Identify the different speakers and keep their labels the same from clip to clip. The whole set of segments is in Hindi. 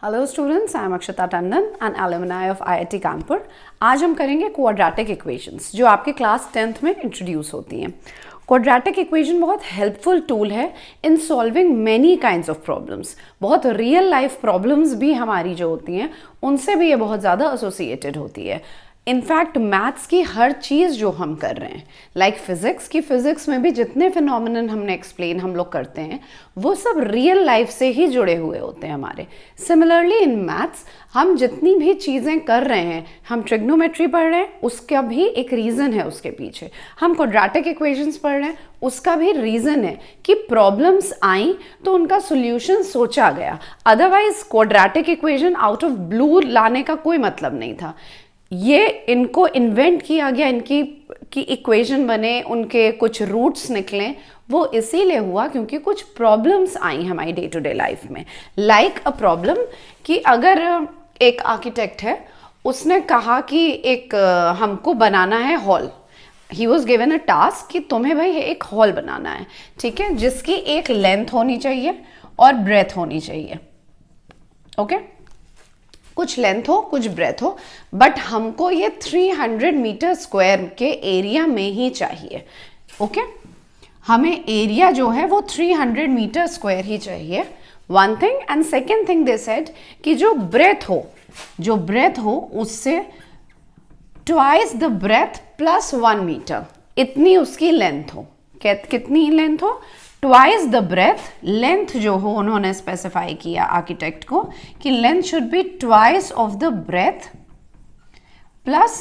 Speaker 1: Hello students, I am Akshata Tandon and alumni of IIT Kanpur. आज हम करेंगे क्वाड्रेटिक इक्वेशंस जो आपके क्लास 10th में इंट्रोड्यूस होती हैं। क्वाड्रेटिक इक्वेशन बहुत हेल्पफुल टूल है in solving many kinds of problems. बहुत रियल लाइफ प्रॉब्लम्स भी हमारी जो होती हैं उनसे भी ये बहुत ज़्यादा एसोसिएटेड होती है। इनफैक्ट मैथ्स की हर चीज़ जो हम कर रहे हैं, लाइक फिज़िक्स में भी जितने फिनोमिनन हमने एक्सप्लेन हम लोग करते हैं वो सब रियल लाइफ से ही जुड़े हुए होते हैं हमारे। सिमिलरली इन मैथ्स हम जितनी भी चीज़ें कर रहे हैं, हम ट्रिग्नोमेट्री पढ़ रहे हैं उसका भी एक रीज़न है उसके पीछे, हम क्वाड्रेटिक इक्वेशंस पढ़ रहे हैं उसका भी रीज़न है कि प्रॉब्लम्स आई तो उनका सोल्यूशन सोचा गया। Otherwise quadratic equation out of blue लाने का कोई मतलब नहीं था। ये इनको इन्वेंट किया गया, इनकी की इक्वेशन बने, उनके कुछ रूट्स निकले, वो इसीलिए हुआ क्योंकि कुछ प्रॉब्लम्स आई हमारी डे टू डे लाइफ में। लाइक अ प्रॉब्लम कि अगर एक आर्किटेक्ट है, उसने कहा कि एक हमको बनाना है hall. He was given a task कि तुम्हें भाई एक हॉल बनाना है, ठीक है, जिसकी एक लेंथ होनी चाहिए और ब्रेथ होनी चाहिए। ओके कुछ लेंथ हो कुछ ब्रेथ हो, बट हमको ये 300 मीटर स्क्वायर के एरिया में ही चाहिए। ओके हमें एरिया जो है वो 300 मीटर स्क्वायर ही चाहिए, one thing. And second thing they said कि जो ब्रेथ हो उससे twice the breadth plus 1 metre, इतनी उसकी लेंथ हो। कितनी लेंथ हो? Twice the breath. लेंथ जो हो उन्होंने स्पेसिफाई किया आर्किटेक्ट को कि length should be twice of the breadth plus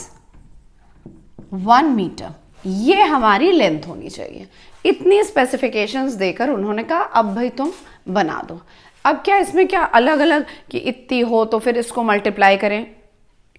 Speaker 1: 1 metre, ये हमारी लेंथ होनी चाहिए। इतनी स्पेसिफिकेशंस देकर उन्होंने कहा अब भाई तुम बना दो। अब क्या इसमें क्या अलग अलग कि इतनी हो तो फिर इसको मल्टीप्लाई करें,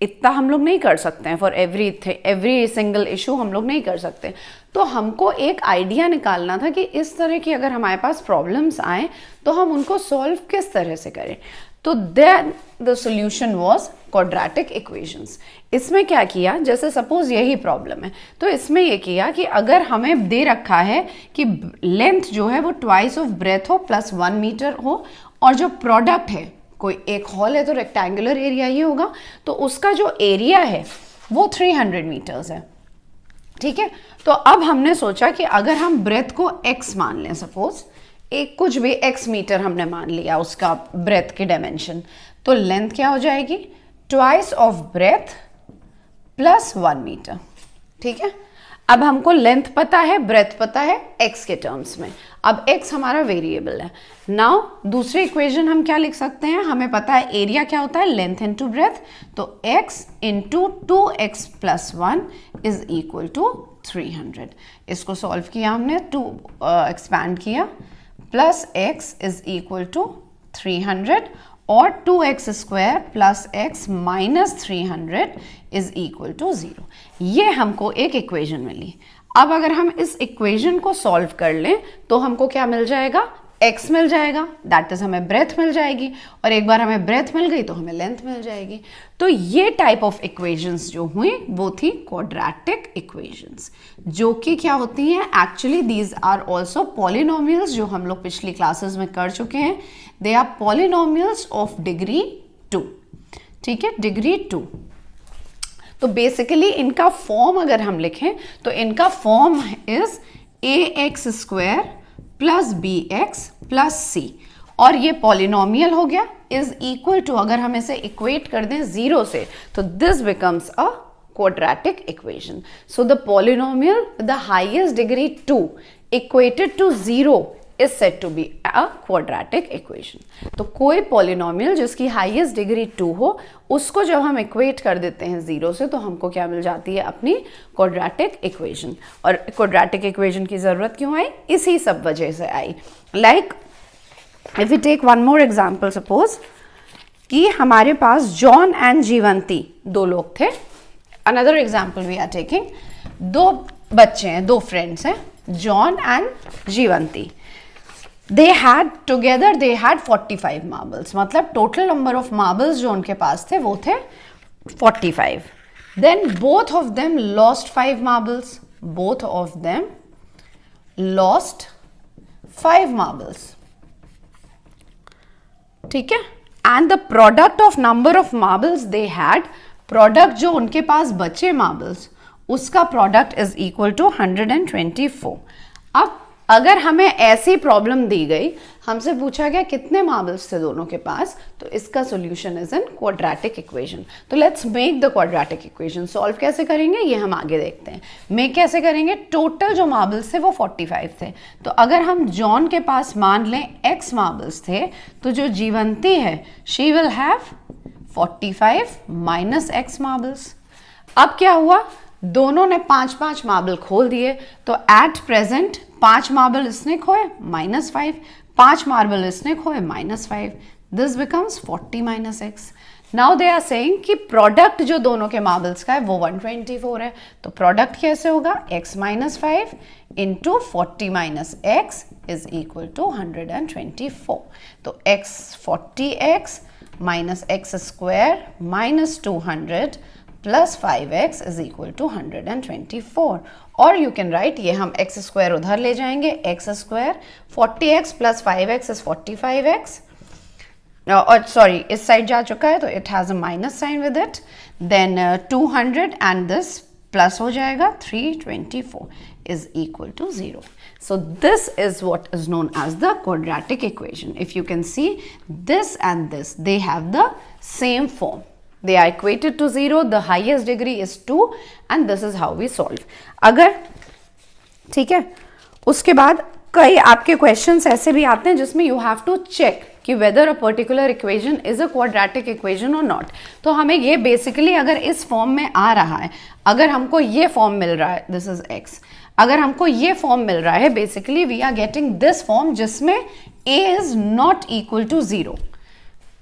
Speaker 1: इतना हम लोग नहीं कर सकते हैं फॉर एवरी सिंगल इशू हम लोग नहीं कर सकते। तो हमको एक आइडिया निकालना था कि इस तरह की अगर हमारे पास प्रॉब्लम्स आए तो हम उनको सॉल्व किस तरह से करें। तो then the solution was quadratic equations. इसमें क्या किया, जैसे सपोज यही प्रॉब्लम है तो इसमें यह किया कि अगर हमें दे रखा है कि लेंथ जो है वो ट्वाइस ऑफ ब्रेथ हो प्लस 1 मीटर हो, और जो प्रोडक्ट है, कोई एक हॉल है तो रेक्टेंगुलर एरिया ही होगा, तो उसका जो एरिया है वो 300 मीटर्स है, ठीक है। तो अब हमने सोचा कि अगर हम ब्रेथ को x मान लें, सपोज एक कुछ भी x मीटर हमने मान लिया उसका ब्रेथ की डायमेंशन, तो लेंथ क्या हो जाएगी? Twice of breadth plus 1 metre, ठीक है। अब हमको लेंथ पता है, ब्रेथ पता है x के टर्म्स में। अब x हमारा वेरिएबल है। नाउ दूसरी इक्वेशन हम क्या लिख सकते हैं, हमें पता है एरिया क्या होता है, लेंथ इनटू ब्रेथ, तो x into 2x plus 1 is equal to 300। इसको सॉल्व किया हमने, 2 एक्सपैंड किया, plus x is equal to 300 और 2x square plus x minus 300 is equal to 0। ये हमको एक इक्वेशन मिली। अब अगर हम इस इक्वेशन को सॉल्व कर लें तो हमको क्या मिल जाएगा? x मिल जाएगा, दैट इज हमें ब्रेथ मिल जाएगी, और एक बार हमें ब्रेथ मिल गई तो हमें लेंथ मिल जाएगी। तो ये टाइप ऑफ इक्वेशंस जो हुई वो थी क्वाड्रेटिक इक्वेशंस, जो कि क्या होती हैं actually these are also polynomials, जो हम लोग पिछली क्लासेस में कर चुके हैं। They are polynomials of degree 2, ठीक है, डिग्री 2। तो बेसिकली इनका फॉर्म अगर हम लिखें तो इनका form is ax square plus bx plus c, और ये पॉलिनोमियल हो गया, इज इक्वल टू, अगर हम इसे इक्वेट कर दें 0 से तो this becomes a quadratic equation. So the polynomial with the highest degree 2 equated to 0 is said to be a quadratic equation. तो कोई polynomial जिसकी highest degree 2 हो, उसको जब हम equate कर देते हैं 0 से तो हमको क्या मिल जाती है? अपनी quadratic equation। और quadratic equation की ज़रूरत क्यों आई? इसी सब वजह से आई। Like if we take one more example, suppose कि हमारे पास जॉन एंड जीवंती दो लोग थे। Another example we are taking, दो बच्चे हैं, दो फ्रेंड्स हैं, John and Jeevanti. They had 45 marbles, मतलब टोटल नंबर ऑफ मार्बल्स जो उनके पास थे वो थे 45। Then both of them lost 5 marbles. Both of them lost 5 marbles, ठीक है। And the product of number of marbles they had, product जो उनके पास बचे मार्बल्स उसका प्रोडक्ट इज इक्वल टू 124। अब अगर हमें ऐसी प्रॉब्लम दी गई, हमसे पूछा गया कितने मार्बल्स थे दोनों के पास, तो इसका solution is an quadratic equation. तो let's make the quadratic equation. Solve कैसे करेंगे ये हम आगे देखते हैं। मेक कैसे करेंगे, टोटल जो मार्बल्स थे वो 45 थे, तो अगर हम जॉन के पास मान लें x मार्बल्स थे, तो जो जीवंती है she will have 45 minus x marbles. अब क्या हुआ, दोनों ने 5-5 मार्बल खोल दिए, तो एट प्रेजेंट 5 मार्बल इसने खोए -5, 5 मार्बल इसने खोए -5, this becomes 40 minus x. Now they are saying कि प्रोडक्ट जो दोनों के मार्बल्स का है वो 124 है, तो प्रोडक्ट कैसे होगा, x - 5 into 40 minus x is equal to 124। तो x minus x square minus 200 plus 5x is equal to 124। और यू कैन राइट, ये हम x स्क्वायर उधर ले जाएंगे, x square 40x plus 5x is 45x, और सॉरी इस साइड जा चुका है तो it has a minus sign with it, then 200 and this plus हो जाएगा 324 is equal to 0. So this is what is known as the quadratic equation. If you can see, this and this, they have the same form. They are equated to 0. The highest degree is 2 and this is how we solve. अगर ठीक है, उसके बाद कई आपके क्वेश्चंस ऐसे भी आते हैं जिसमें यू हैव टू चेक कि weather a particular equation is a quadratic equation और नॉट। तो हमें ये बेसिकली अगर इस फॉर्म में आ रहा है, अगर हमको ये फॉर्म मिल रहा है, दिस इज x, अगर हमको ये फॉर्म मिल रहा है, basically we are getting this form जिसमें a is not equal to 0,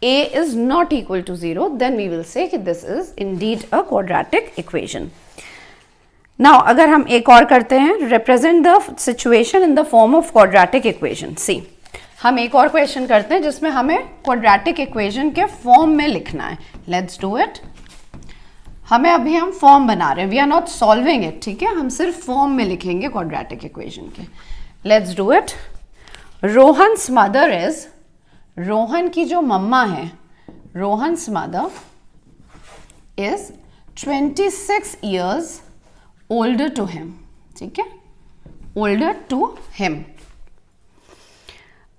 Speaker 1: a is not equal to 0, then we will say कि this is indeed a quadratic equation. Now अगर हम एक और करते हैं, represent the situation in the form of quadratic equation. See, हम एक और क्वेश्चन करते हैं जिसमें हमें quadratic equation के फॉर्म में लिखना है. Let's do it. हमें अभी हम फॉर्म बना रहे हैं, we are not solving it, ठीक है, हम सिर्फ फॉर्म में लिखेंगे quadratic equation के. Let's do it. Rohan's mother is, Rohan की जो मम्मा है, Rohan's mother is 26 years older to him, ठीक है, older to him.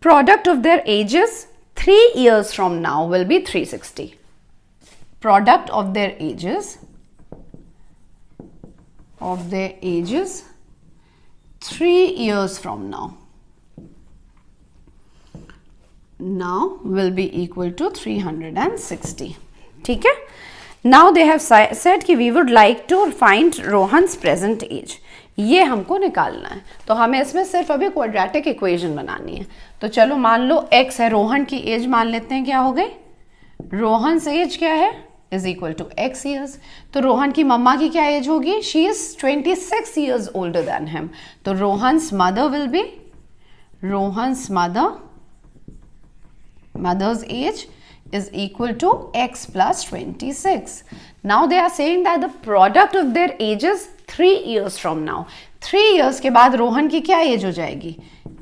Speaker 1: Product of their ages 3 years from now will be 360. Product of their ages 3 years from now will be equal to 360. ठीक है. Now they have said कि we would like to find Rohan's present age. ये हमको निकालना है, तो हमें इसमें सिर्फ अभी क्वाड्रेटिक इक्वेशन बनानी है. तो चलो मान लो x है, रोहन की एज मान लेते हैं, क्या हो गई, रोहन्स एज क्या है, is equal to x years. तो रोहन की मम्मा की क्या एज होगी, she is 26 years older than him. तो Rohan's mother will be, Rohan's mother's age is equal to x plus 26. Now they are saying that the product of their ages 3 years from now. 3 years के बाद रोहन की क्या एज हो जाएगी,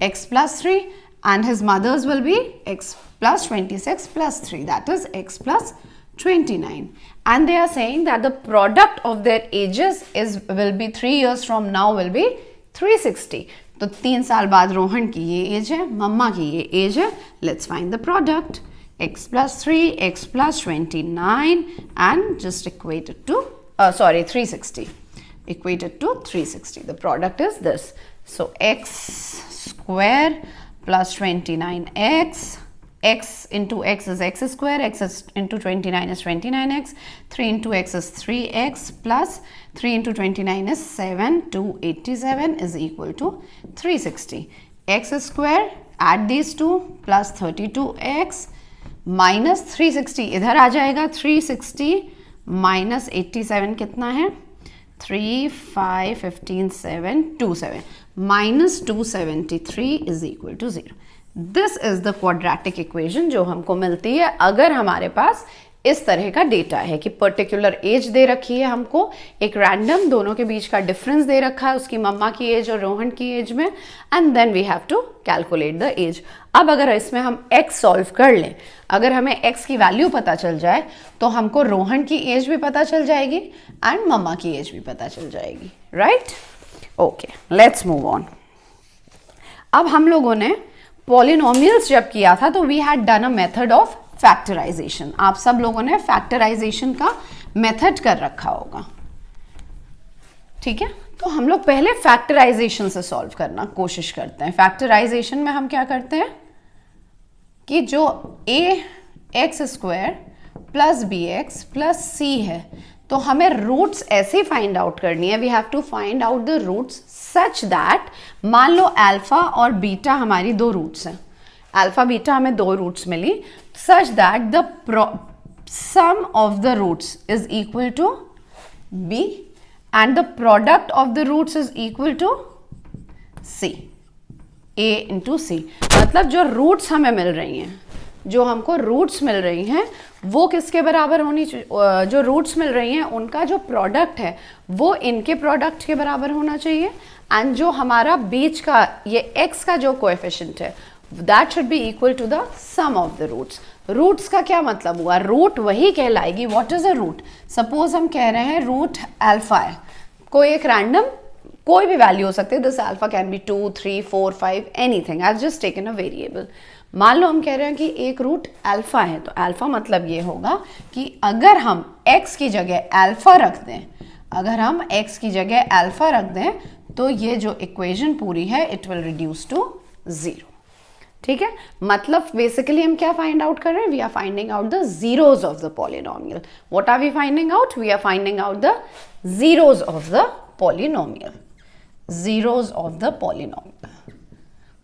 Speaker 1: x plus 3 and his mother's will be x plus 26 plus 3, that is x plus 29. And they are saying that the product of their ages will be 3 years from now will be 360. तो 3 साल बाद रोहन की ये एज है, मम्मा की ये एज है. Let's find the product, x plus 3, x plus 29 and just equated to 360, equated to 360. The product is this. So x square plus 29x, x into x is x square, x is into 29 is 29x, 3 into x is 3x plus 3 into 29 is 7, 287 is equal to 360. X square, add these two, plus 32x minus 360, इधर आ जाएगा 360 minus 87 कितना है, 3, 5, 15, 7, 27 minus 273 is equal to 0. This is the quadratic equation जो हमको मिलती है अगर हमारे पास इस तरह का डेटा है कि पर्टिकुलर एज दे रखी है हमको, एक रैंडम दोनों के बीच का डिफरेंस दे रखा है उसकी मम्मा की एज और रोहन की एज में, and then we have to calculate the age. अब अगर इसमें हम x सॉल्व कर लें, अगर हमें x की वैल्यू पता चल जाए तो हमको रोहन की एज भी पता चल जाएगी एंड मम्मा की एज भी पता चल जाएगी, right? Okay, let's move on. अब हम लोगों ने पॉलिनोमियल्स जब किया था तो we had done a method of factorisation. आप सब लोगों ने फैक्टराइजेशन का मेथड कर रखा होगा, ठीक है? तो हम लोग पहले फैक्टराइजेशन से सॉल्व करना कोशिश करते हैं। फैक्टराइजेशन में हम क्या करते हैं कि जो a x square plus b x plus c है, तो हमें रूट्स ऐसे फाइंड आउट करनी है। We have to find out the roots such that, मान लो अल्फा और बीटा हमारी दो रूट्स हैं, अल्फा बीटा हमें दो रूट्स मिली, such that the sum of the roots is equal to b and the product of the roots is equal to c, a into c। मतलब जो रूट्स हमें मिल रही हैं, जो हमको रूट्स मिल रही हैं वो किसके बराबर होनी चाहिए? जो रूट्स मिल रही हैं उनका जो प्रोडक्ट है वो इनके प्रोडक्ट के बराबर होना चाहिए, एंड जो हमारा बीच का ये x का जो कोएफिशिएंट है that should be equal to the sum of the roots. Roots का क्या मतलब हुआ? रूट वही कहलाएगी। What is a root? Suppose हम कह रहे हैं रूट अल्फा है, कोई एक रैंडम कोई भी वैल्यू हो सकती है, this alpha can be 2, 3, 4, 5 anything, I just taken a variable. मान लो हम कह रहे हैं कि एक रूट अल्फा है, तो अल्फा मतलब ये होगा कि अगर हम x की जगह अल्फा रख दें, अगर हम x की जगह अल्फा रख दें तो ये जो इक्वेशन पूरी है इट विल रिड्यूस टू 0, ठीक है? मतलब बेसिकली हम क्या फाइंड आउट कर रहे हैं? We are finding out the zeros of the polynomial. What are we finding out? We are finding out the zeros of the polynomial, zeros of the polynomial.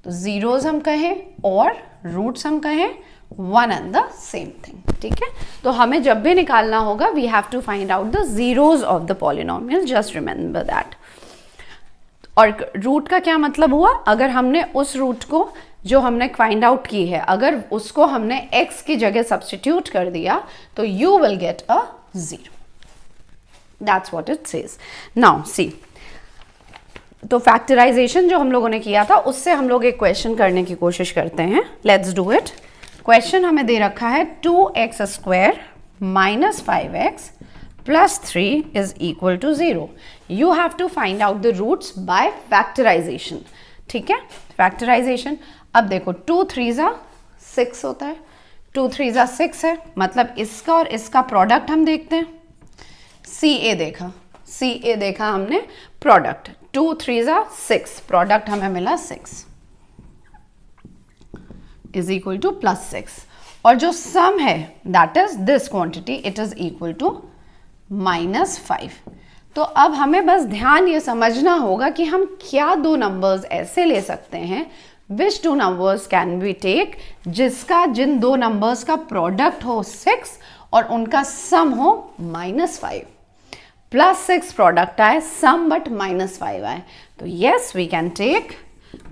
Speaker 1: तो जीरोज हम कहें और रूट्स हम कहें, one and the same thing, ठीक है? तो हमें जब भी निकालना होगा we have to find out the zeros of the polynomial, just remember that. और रूट का क्या मतलब हुआ? अगर हमने उस रूट को जो हमने फाइंड आउट की है, अगर उसको हमने x की जगह सब्स्टिट्यूट कर दिया तो you will get a 0. That's what it says. Now see, तो फैक्टराइजेशन जो हम लोगों ने किया था उससे हम लोग एक क्वेश्चन करने की कोशिश करते हैं। Let's do it. क्वेश्चन हमें दे रखा है 2x square minus 5x plus 3 is equal to 0। You have to find out the roots by factorisation, ठीक है? फैक्टराइजेशन, अब देखो 2 3 6 होता है, 2 3 6 है, मतलब इसका और इसका प्रोडक्ट हम देखते हैं। सी ए देखा हमने प्रोडक्ट, 2 3 6, प्रोडक्ट हमें मिला 6 इज इक्वल टू प्लस 6, और जो सम है that is this quantity, it is equal to -5। तो अब हमें बस ध्यान ये समझना होगा कि हम क्या दो नंबर्स ऐसे ले सकते हैं, which two numbers can we take, जिसका जिन दो नंबर्स का प्रोडक्ट हो 6 और उनका सम हो -5। +6 प्रोडक्ट आए, सम बट -5 आए, तो yes we can take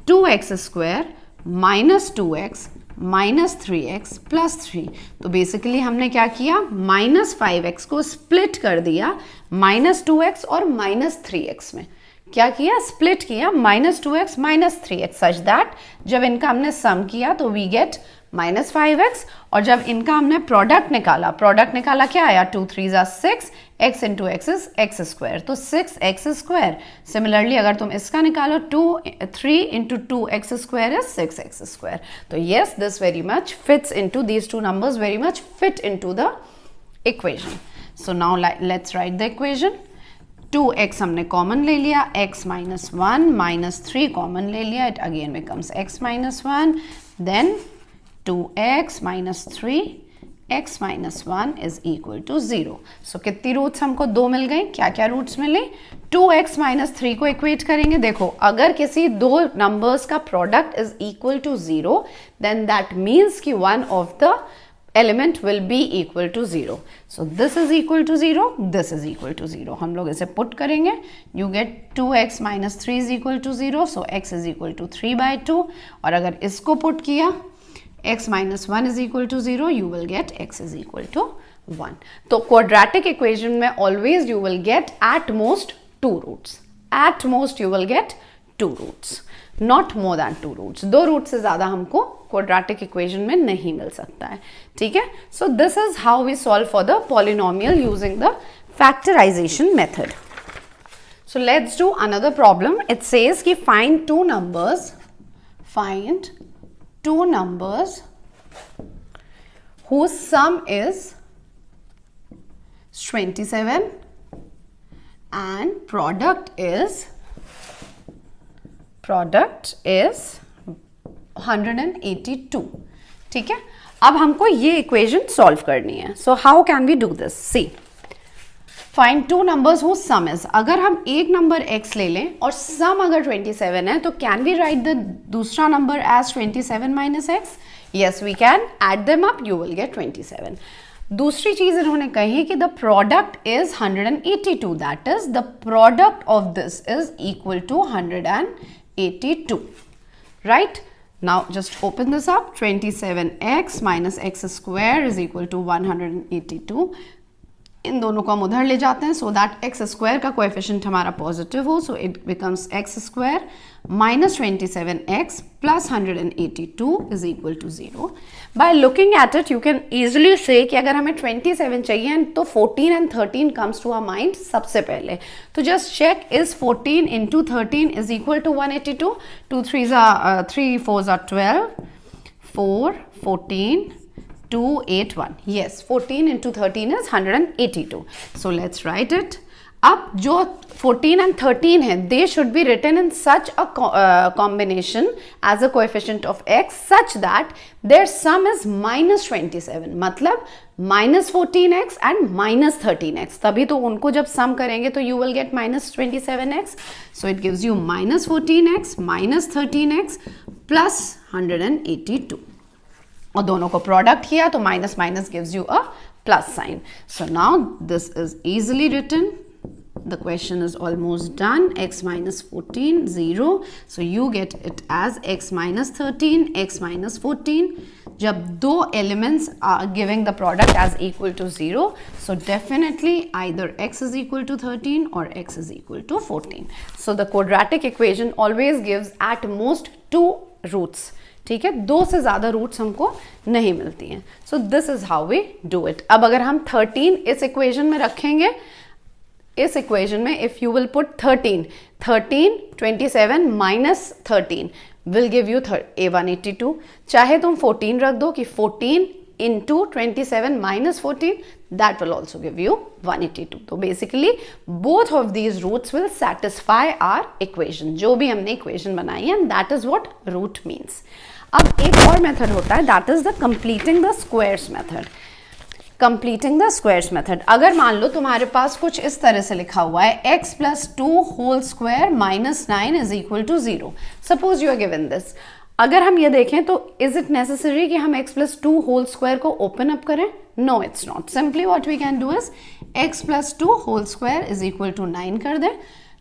Speaker 1: 2x square minus 2x minus 3x plus 3। तो बेसिकली हमने क्या किया, -5x को स्प्लिट कर दिया -2x और -3x में। क्या किया? स्प्लिट किया, -2x -3x, सच दैट जब इनका हमने सम किया तो वी गेट -5x, और जब इनका हमने प्रोडक्ट निकाला क्या आया? 2 3 6, x into x is x square, तो 6x स्क्वायर। सिमिलरली अगर तुम इसका निकालो 3 into 2x square is 6x square. तो yes, this very much fits into these two numbers, very much fit into the equation. So now let's write the equation. 2x हमने कॉमन ले लिया, x माइनस 1 माइनस 3 कॉमन ले लिया, it again becomes x minus 1, then 2x minus 3, x minus 1 is equal to 0। So कितनी रूट्स हमको? 2 मिल गई। क्या क्या रूट्स मिली? 2x माइनस 3 को इक्वेट करेंगे। देखो, अगर किसी दो नंबर्स का product is equal to 0, then that means कि one of the element will be equal to 0. So this is equal to 0, this is equal to 0. हम लोग इसे पुट करेंगे, you get 2x minus 3 is equal to 0, so x is equal to 3/2. और अगर इसको पुट किया x minus 1 is equal to 0, you will get x is equal to 1. तो quadratic equation में always you will get at most 2 roots. At most you will get 2 roots, not more than 2 roots. 2 roots से ज़्यादा हमको quadratic equation में नहीं मिल सकता है, ठीक है. So this is how we solve for the polynomial using the factorization method. So let's do another problem. It says कि find two numbers whose sum is 27 and product is 182. ठीक है. अब हमको ये इक्वेशन सॉल्व करनी है. So how can we do this? See, find two numbers who sum is. अगर हम एक नंबर x ले लें और सम अगर 27 है तो कैन वी राइट द दूसरा number as 27 minus x? Yes we can. Add them up, you will get 27. दूसरी चीज इन्होंने कही कि the product is 182. That is the product of this is equal to 182. Right? Now just open this up. 27x minus x square is equal to 182. इन दोनों को हम उधर ले जाते हैं so that x square का कोएफिशिएंट हमारा पॉजिटिव हो, so it becomes x square minus 27x plus 182 is equal to 0. By looking at it, you can easily say कि अगर हमें 27 चाहिए तो 14 and 13 comes to our mind सबसे पहले. तो just check is 14 into 13 is equal to 182. 2 3s are 3 4s are 12. 4 14 2 8 1. Yes, 14 into 13 is 182. So let's write it. अब जो 14 and 13 है, they should be written in such a combination as a coefficient of x such that their sum is minus 27. मतलब minus 14x and minus 13x. तभी तो उनको जब sum करेंगे तो you will get minus 27x. So it gives you minus 14x minus 13x plus 182. और दोनों को प्रोडक्ट किया तो minus minus gives you a plus sign. So now this is easily written. The question is almost done. x minus 14 0. So you get it as x minus 13 x minus 14. जब दो elements are giving the product as equal to 0, so definitely either x is equal to 13 और x is equal to 14. So the quadratic equation always gives at most 2 roots. ठीक है, 2 से ज़्यादा रूट्स हमको नहीं मिलती हैं. So this is how we do it. अब अगर हम 13 इस इक्वेशन में रखेंगे, इस इक्वेशन में if you will put 13 27 minus 13 will give you 182. चाहे तुम 14 रख दो कि 14 into 27 minus 14, that will also give you 182. तो basically both of these roots will satisfy our equation. जो भी हमने इक्वेशन बनाई है, and that is what root means. अब एक और मेथड होता है, that is the completing the squares method. Completing the squares method. अगर मान लो तुम्हारे पास कुछ इस तरह से लिखा हुआ है x plus 2 whole square minus 9 is equal to 0. Suppose you are given this. अगर हम ये देखें तो इज इट नेसेसरी कि हम x plus 2 होल स्क्वायर को ओपन अप करें? No, it's not. Simply what we can do is x plus 2 whole square is equal to 9 कर दें.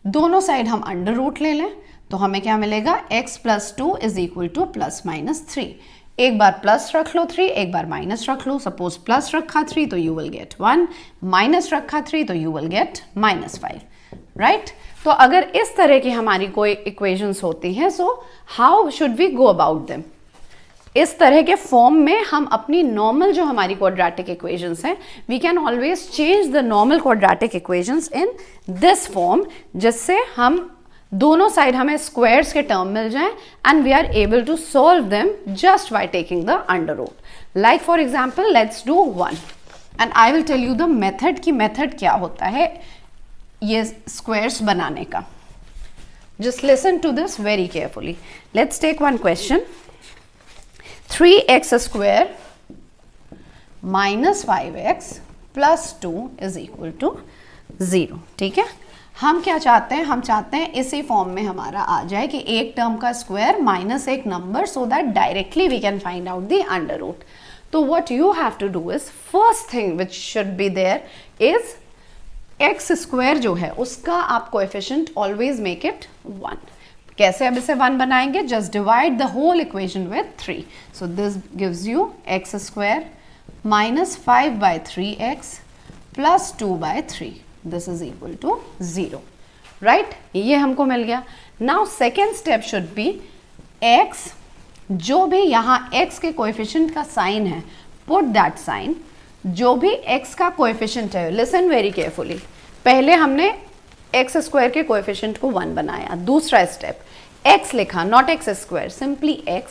Speaker 1: दोनों साइड हम अंडर रूट ले लें तो हमें क्या मिलेगा? x plus 2 is equal to plus minus 3. एक बार प्लस रख लो 3, एक बार माइनस रख लो. सपोज प्लस रखा 3 तो यू विल गेट 1, माइनस रखा 3 तो you will get minus 5. Right? तो अगर इस तरह की हमारी कोई इक्वेशंस होती हैं, so how should we go about them? इस तरह के फॉर्म में हम अपनी नॉर्मल जो हमारी क्वाड्रेटिक इक्वेशंस हैं, we can always change the normal quadratic equations in this form, जिससे हम दोनों साइड हमें स्क्वायर्स के टर्म मिल जाएं and we are able to solve them just by taking the under root. Like for example let's do 1 and I will tell you the method की मेथड क्या होता है ये स्क्वायर्स बनाने का. Just listen to this very carefully. Let's take one question. 3x square minus 5x plus 2 is equal to 0. ठीक है, हम क्या चाहते हैं? हम चाहते हैं इसी फॉर्म में हमारा आ जाए कि एक टर्म का स्क्वायर माइनस एक number, so that directly we can find out the under root. तो what you have to do is first thing which should be there is x square जो है उसका आप कोएफिशिएंट ऑलवेज मेक इट 1. कैसे अब इसे 1 बनाएंगे? Just divide the whole equation with 3. So this gives you x square minus 5/3x plus 2/3. This is equal to 0. Right, ये हमको मिल गया. Now second step should be x, जो भी यहाँ x के कोएफिशिएंट का साइन है, पुट दैट साइन. जो भी x का कोएफिशिएंट है, लिसन वेरी केयरफुली, पहले हमने एक्स स्क्वायर के कोएफिशिएंट को 1 बनाया. दूसरा स्टेप x लिखा, not x square, simply x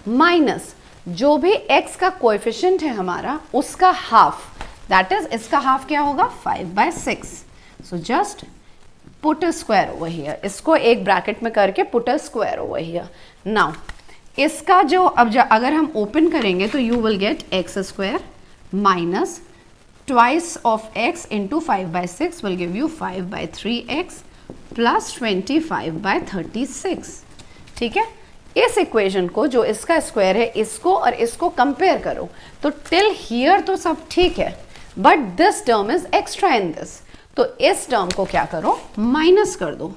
Speaker 1: minus जो भी x का कोएफिशिएंट है हमारा, उसका हाफ, दैट इज इसका हाफ क्या होगा? 5/6. So just put a square over here. इसको एक ब्रैकेट में करके put a square over here. Now इसका जो अब अगर हम ओपन करेंगे तो you will get x square minus twice of x into 5/6 will give you 5/3x plus 25/36. ठीक है, इस इक्वेशन को, जो इसका स्क्वायर है, इसको और इसको कंपेयर करो तो टिल हियर तो सब ठीक है, but this term is extra in this. तो इस टर्म को क्या करो? माइनस कर दो.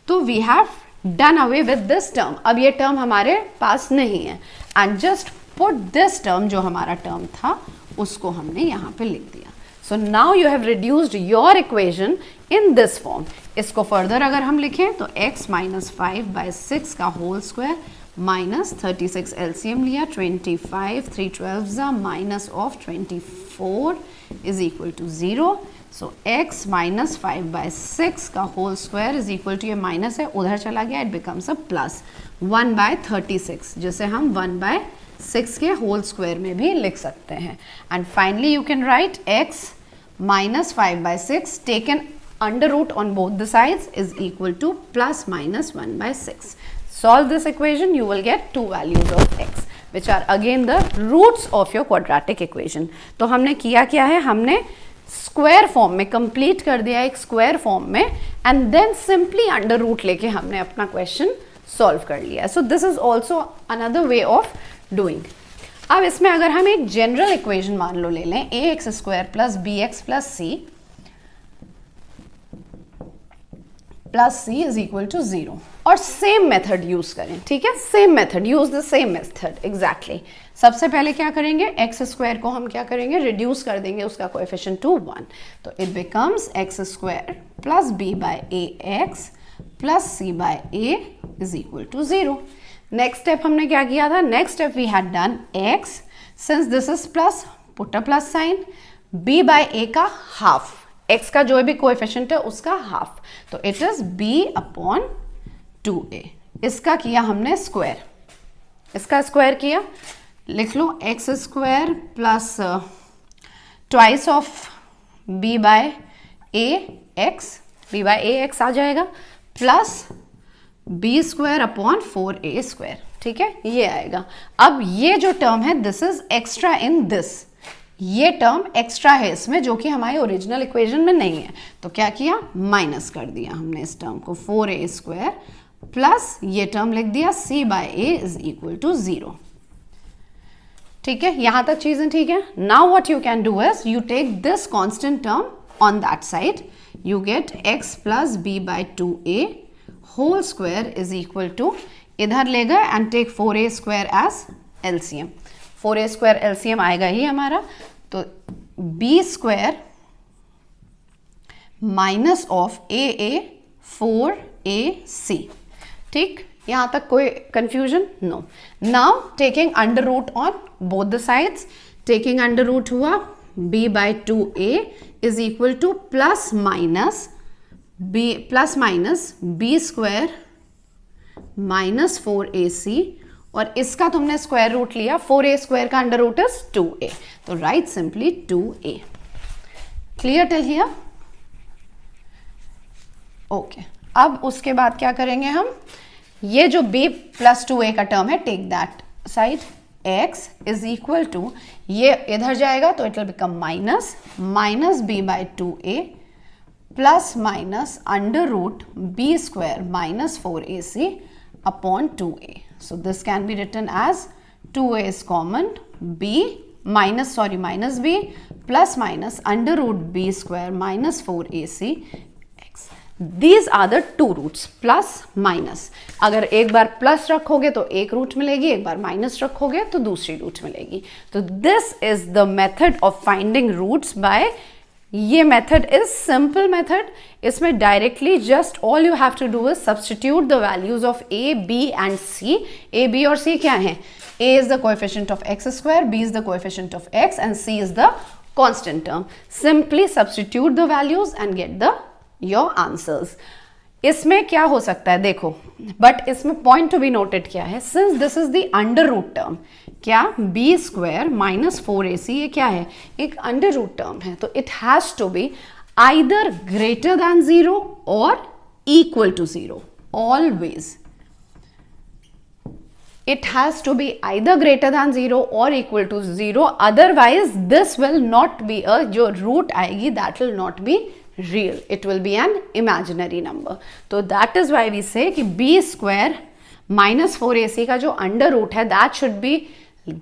Speaker 1: तो we have done away with this term. अब ये टर्म हमारे पास नहीं है, and just put this term, जो हमारा टर्म था, उसको हमने यहाँ पे लिख दिया. So now you have reduced your equation in this form. इसको फर्दर अगर हम लिखें तो x माइनस 5/6 का होल स्क्वायर माइनस 36 एलसीएम लिया, 25 3 12 minus of 24 is equal to 0. So x minus 5/6 का whole square is equal to, ये माइनस है उधर चला गया, इट बिकम्स अ प्लस 1/36, जिसे हम 1/6 के होल स्क्वायर में भी लिख सकते हैं. And finally you can write x minus 5/6 taken under root on both the sides is equal to plus minus 1/6. Solve this equation, you will get two values of x, which are again the roots of your quadratic equation. तो हमने किया क्या है? हमने स्क्वायर फॉर्म में कंप्लीट कर दिया, एक स्क्वायर फॉर्म में, and then simply under root लेके हमने अपना क्वेश्चन सॉल्व कर लिया. So this is also another way of doing. अब इसमें अगर हम एक जनरल इक्वेशन मान लो ले लें, ax² plus bx plus c plus c is equal to 0, और सेम मेथड यूज करें. ठीक है, same method, use the same method exactly. सबसे पहले क्या करेंगे? x² को हम क्या करेंगे? रिड्यूस कर देंगे उसका कोएफिशिएंट टू 1. तो it becomes x² plus b/ax plus c/a is equal to 0. Next step हमने क्या किया था? Next step we had done x, since this is plus, put a plus sign, b/a का हाफ, x का जो भी कोएफिशिएंट है उसका हाफ, तो इट इज b/2a. इसका किया हमने स्क्वायर, इसका स्क्वायर किया, लिख लो x² plus twice of b/ax आ जाएगा, प्लस b²/4a². ठीक है, ये आएगा. अब ये जो टर्म है, this is extra in this, ये टर्म एक्स्ट्रा है इसमें, जो कि हमारे ओरिजिनल इक्वेशन में नहीं है. तो क्या किया? माइनस कर दिया हमने इस टर्म को, 4a² प्लस ये टर्म लिख दिया c/a इज इक्वल टू 0. ठीक है, यहां तक चीजें ठीक है. Now what you can do is you take this constant term on that side, you get x plus b/2a whole square is equal to, इधर ले गए and take 4a² as LCM. 4a² LCM आएगा ही हमारा, तो b² minus of a 4ac. ठीक, यहां तक कोई confusion? No. Now taking under root on both the sides, taking under root हुआ b/2a is equal to plus minus b² minus 4ac, और इसका तुमने स्क्वायर रूट लिया, 4a² का अंडर रूट इज 2a, तो right simply 2a. Clear till here? Okay. अब उसके बाद क्या करेंगे हम? ये जो b प्लस 2a का टर्म है, take that side, x is equal to, ये इधर जाएगा तो it will become minus b/2a plus minus under root b² minus 4ac upon 2a. So this can be written as 2a is common, minus b plus minus under root b² minus 4ac x. These are the two roots, plus minus. अगर एक बार प्लस रखोगे तो एक रूट मिलेगी, एक बार माइनस रखोगे तो दूसरी रूट मिलेगी। तो this is the method of finding roots bye, ये मेथड इज सिंपल मेथड। इसमें directly just all you have to do is substitute the values of A, B and C. A, B और सी क्या है? ए is the coefficient of x square, B is the coefficient of x and C is the constant term. Simply substitute the values and get the your answers. इसमें क्या हो सकता है देखो, बट इसमें पॉइंट टू बी नोटेड क्या है, since this is the under root term, क्या बी स्क्वायर माइनस 4ac ये क्या है? एक अंडर रूट टर्म है, तो it has to be either greater than 0 और equal to 0, always it has to be either greater than 0 or equal to 0, otherwise this will not be a, जो root आएगी that will not be real, it will be an imaginary number. तो that is why we say कि b square minus 4ac का जो अंडर रूट है that should be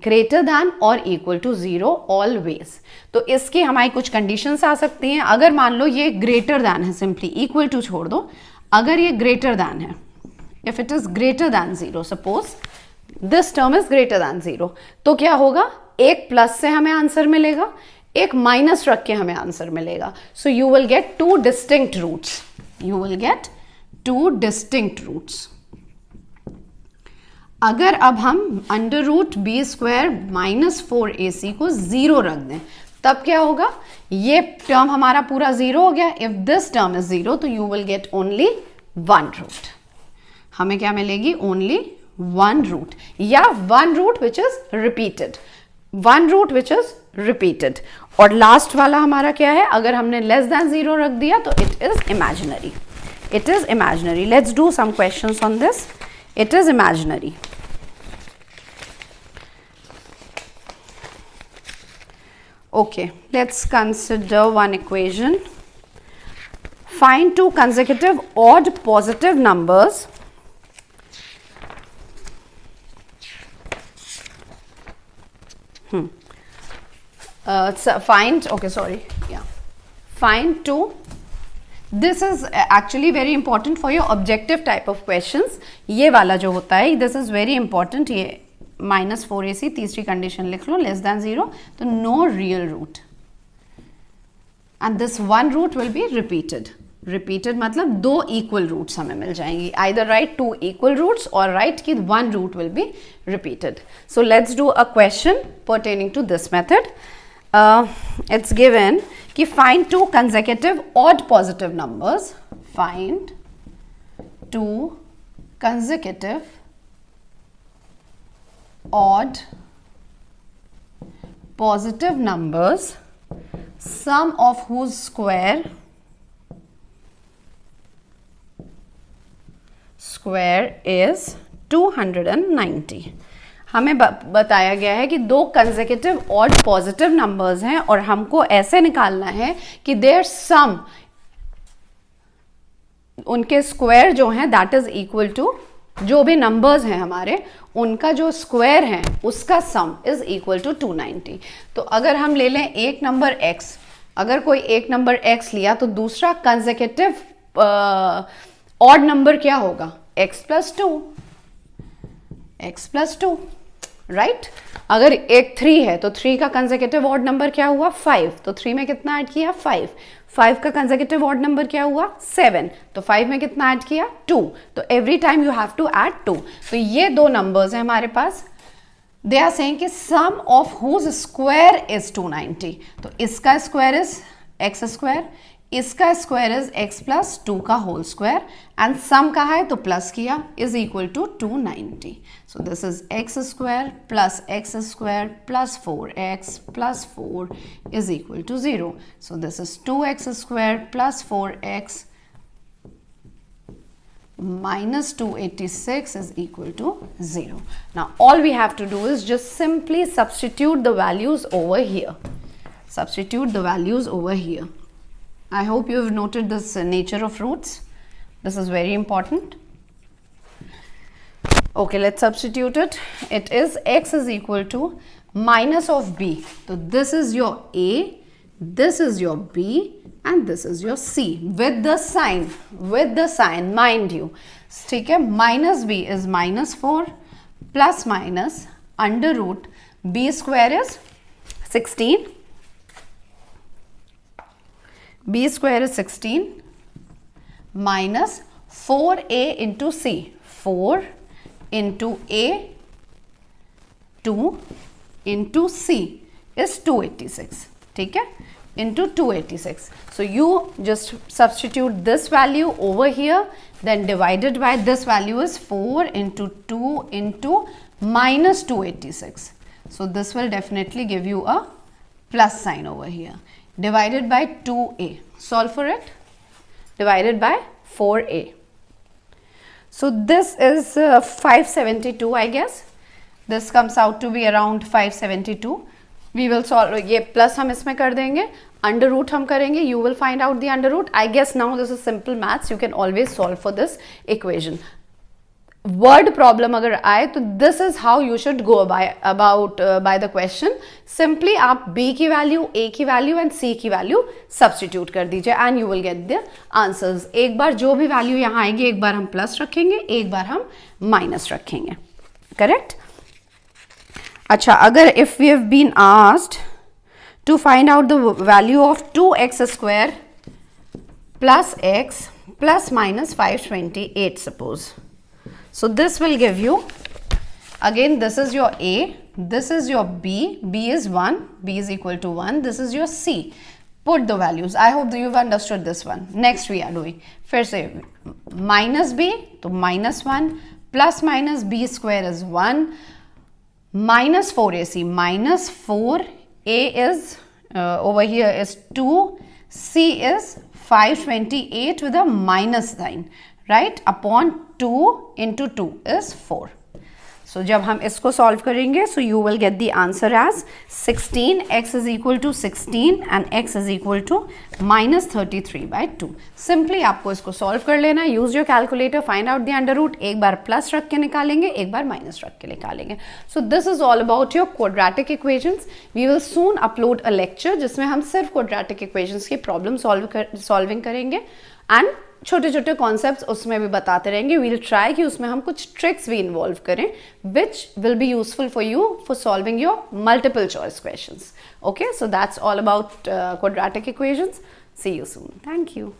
Speaker 1: greater than or equal to 0 always. तो इसकी हमारी कुछ कंडीशंस आ सकती हैं। अगर मान लो ये greater than है, सिंपली इक्वल टू छोड़ दो, अगर ये greater than है, if it is greater than 0, suppose this term is greater than 0, तो क्या होगा? एक प्लस से हमें आंसर मिलेगा, एक माइनस रख के हमें आंसर मिलेगा। So you will get two distinct roots, you will get two distinct roots. अगर अब हम under root b square minus 4ac को 0 रख दें, तब क्या होगा? ये टर्म हमारा पूरा 0 हो गया। इफ दिस टर्म इज 0 तो you will get only one root, हमें क्या मिलेगी? ओनली one root, या one root which is repeated, one root which is repeated। और लास्ट वाला हमारा क्या है? अगर हमने लेस देन 0 रख दिया तो it is imaginary, it is imaginary। let's do some questions on this, it is imaginary। okay, let's consider one equation, find two consecutive odd positive numbers find, okay, sorry, yeah, find two, this is actually very important for your objective type of questions। ये वाला जो होता है, this is very important। ये माइनस 4ac तीसरी कंडीशन लिख लो, लेस देन 0, तो no real root, and this one root will be repeated. Repeated मतलब दो इक्वल रूट्स हमें मिल जाएंगी, either write two equal roots और राइट कि one root will be repeated. So let's do a question pertaining to this method। it's given कि find two consecutive odd positive numbers, find two consecutive odd positive numbers, sum of whose square is 290। हमें बताया गया है कि दो कंसेक्यूटिव ऑड पॉजिटिव नंबर्स हैं और हमको ऐसे निकालना है कि देयर सम, उनके स्क्वायर जो हैं दैट इज इक्वल टू, जो भी नंबर्स हैं हमारे उनका जो स्क्वायर है उसका सम इज इक्वल टू 290। तो अगर हम ले लें एक नंबर x, अगर कोई एक नंबर x लिया तो दूसरा कंसेक्यूटिव ऑड नंबर क्या होगा? x plus 2, x plus 2, right. अगर एक 3 है तो 3 का कंसेक्यूटिव ऑड नंबर क्या हुआ? 5, तो 3 में कितना ऐड किया? 5। 5 का कंसेक्यूटिव ऑड नंबर क्या हुआ? 7, तो 5 में कितना ऐड किया? 2। तो every time you have to add 2। तो ये दो नंबर्स हैं हमारे पास, दे आर सेइंग कि सम ऑफ हुज स्क्वायर इज 290। तो इसका स्क्वायर इज एक्स स्क्वायर, इसका स्क्वायर इज एक्स प्लस 2 का होल स्क्वायर, एंड सम का है तो प्लस किया, is equal to 290। So this is x square plus 4x plus 4 is equal to 0। So this is 2x square plus 4x minus 286 is equal to 0. Now all we have to do is just simply substitute the values over here. Substitute the values over here. I hope you have noted this nature of roots. This is very important. Okay, let's substitute it. It is x is equal to minus of b. So this is your a, this is your B and this is your C with the sign mind you, ठीक है. Minus b is -4 plus minus under root b square is 16, b square is 16 minus 4a into c, 4 into a 2 into c is 286, ठीक है, into 286. So you just substitute this value over here, then divided by this value is 4 into 2 into minus 286. So this will definitely give you a plus sign over here. Divided by 2a. Solve for it. Divided by 4a. So this is 572, I guess. This comes out to be around 572. We will solve, ये plus हम इसमें कर देंगे, under root हम करेंगे, you will find out the under root. I guess now this is simple maths, you can always solve for this equation. Word problem अगर आए तो this is how you should go by the question. Simply आप B की value, A की value and C की value substitute कर दीजिए and you will get the answers. एक बार जो भी value यहाँ आएगी, एक बार हम plus रखेंगे, एक बार हम minus रखेंगे. Correct? अच्छा, अगर if we have been asked to find out the value of 2x square plus x plus minus 528, suppose. So this will give you, again this is your A, this is your B, B is 1, B is equal to 1, this is your C. Put the values. I hope that you've understood this one. Next we are doing, फिर से minus B, तो minus 1, plus minus B square is 1, minus 4ac, minus 4, a is over here is 2, c is 528 with a minus sign, right, upon 2 into 2 is 4. So जब हम इसको solve करेंगे, so you will get the answer as 16, x is equal to 16 and x is equal to minus 33 by 2. Simply आपको इसको solve कर लेना, use your calculator, find out the under root, एक बार plus रख के निकालेंगे, एक बार minus रख के निकालेंगे. So this is all about your quadratic equations. We will soon upload a lecture जिसमें हम सिर्फ quadratic equations की problem solving करेंगे and छोटे छोटे कॉन्सेप्ट्स उसमें भी बताते रहेंगे. वील ट्राई कि उसमें हम कुछ ट्रिक्स भी इन्वॉल्व करें which will be useful for you for solving your multiple choice questions. Okay, so that's all about quadratic equations. See you soon. Thank you.